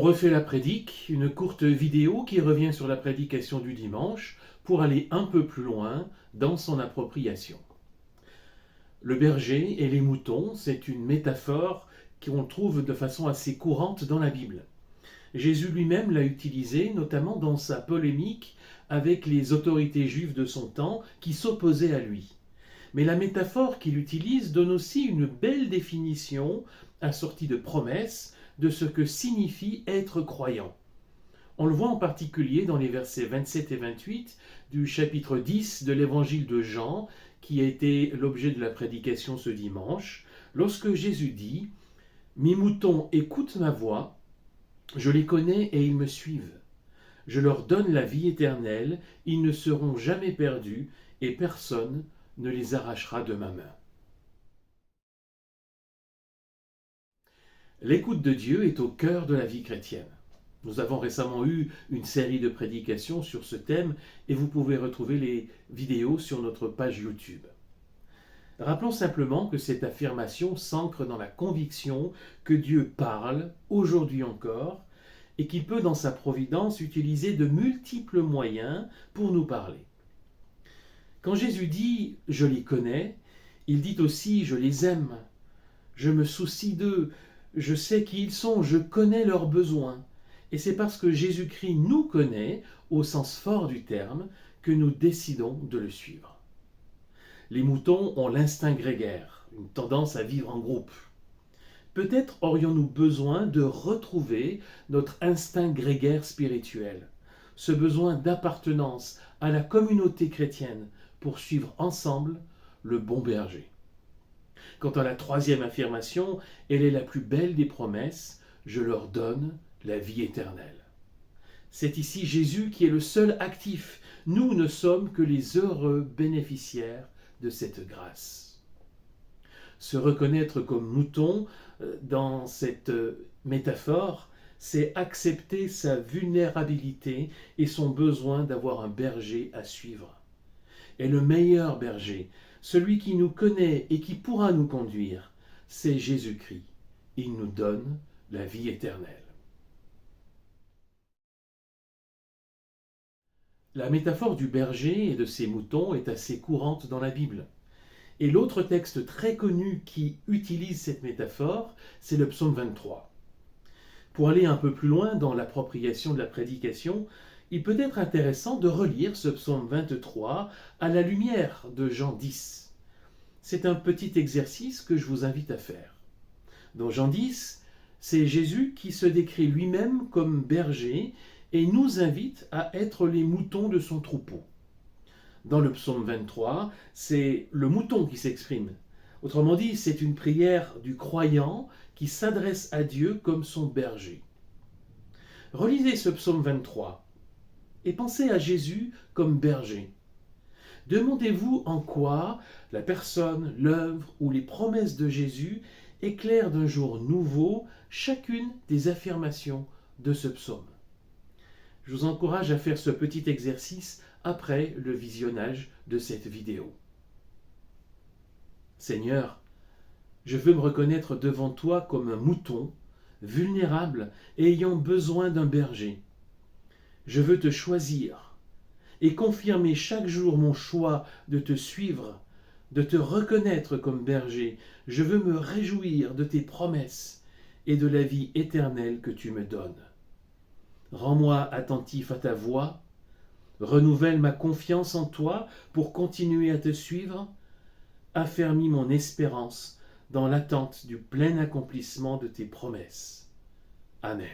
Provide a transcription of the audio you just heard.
refait la prédique, une courte vidéo qui revient sur la prédication du dimanche pour aller un peu plus loin dans son appropriation. Le berger et les moutons, c'est une métaphore qu'on trouve de façon assez courante dans la Bible. Jésus lui-même l'a utilisée, notamment dans sa polémique avec les autorités juives de son temps qui s'opposaient à lui. Mais la métaphore qu'il utilise donne aussi une belle définition, assortie de promesses, de ce que signifie être croyant. On le voit en particulier dans les versets 27 et 28 du chapitre 10 de l'évangile de Jean, qui a été l'objet de la prédication ce dimanche, lorsque Jésus dit « Mes moutons écoutent ma voix, je les connais et ils me suivent. Je leur donne la vie éternelle, ils ne seront jamais perdus et personne ne les arrachera de ma main. » L'écoute de Dieu est au cœur de la vie chrétienne. Nous avons récemment eu une série de prédications sur ce thème et vous pouvez retrouver les vidéos sur notre page YouTube. Rappelons simplement que cette affirmation s'ancre dans la conviction que Dieu parle, aujourd'hui encore, et qu'il peut dans sa providence utiliser de multiples moyens pour nous parler. Quand Jésus dit « je les connais », il dit aussi « je les aime »,« je me soucie d'eux »,« je sais qui ils sont »,« je connais leurs besoins ». Et c'est parce que Jésus-Christ nous connaît, au sens fort du terme, que nous décidons de le suivre. Les moutons ont l'instinct grégaire, une tendance à vivre en groupe. Peut-être aurions-nous besoin de retrouver notre instinct grégaire spirituel, ce besoin d'appartenance à la communauté chrétienne pour suivre ensemble le bon berger. Quant à la troisième affirmation, elle est la plus belle des promesses, je leur donne la vie éternelle. C'est ici Jésus qui est le seul actif. Nous ne sommes que les heureux bénéficiaires de cette grâce. Se reconnaître comme mouton dans cette métaphore, c'est accepter sa vulnérabilité et son besoin d'avoir un berger à suivre. Et le meilleur berger, celui qui nous connaît et qui pourra nous conduire, c'est Jésus-Christ. Il nous donne la vie éternelle. La métaphore du berger et de ses moutons est assez courante dans la Bible. Et l'autre texte très connu qui utilise cette métaphore, c'est le psaume 23. Pour aller un peu plus loin dans l'appropriation de la prédication, il peut être intéressant de relire ce psaume 23 à la lumière de Jean 10. C'est un petit exercice que je vous invite à faire. Dans Jean 10, c'est Jésus qui se décrit lui-même comme berger et nous invite à être les moutons de son troupeau. Dans le psaume 23, c'est le mouton qui s'exprime. Autrement dit, c'est une prière du croyant qui s'adresse à Dieu comme son berger. Relisez ce psaume 23 et pensez à Jésus comme berger. Demandez-vous en quoi la personne, l'œuvre ou les promesses de Jésus éclairent d'un jour nouveau chacune des affirmations de ce psaume. Je vous encourage à faire ce petit exercice après le visionnage de cette vidéo. Seigneur, je veux me reconnaître devant toi comme un mouton, vulnérable et ayant besoin d'un berger. Je veux te choisir et confirmer chaque jour mon choix de te suivre, de te reconnaître comme berger. Je veux me réjouir de tes promesses et de la vie éternelle que tu me donnes. Rends-moi attentif à ta voix, renouvelle ma confiance en toi pour continuer à te suivre, affermis mon espérance dans l'attente du plein accomplissement de tes promesses. Amen.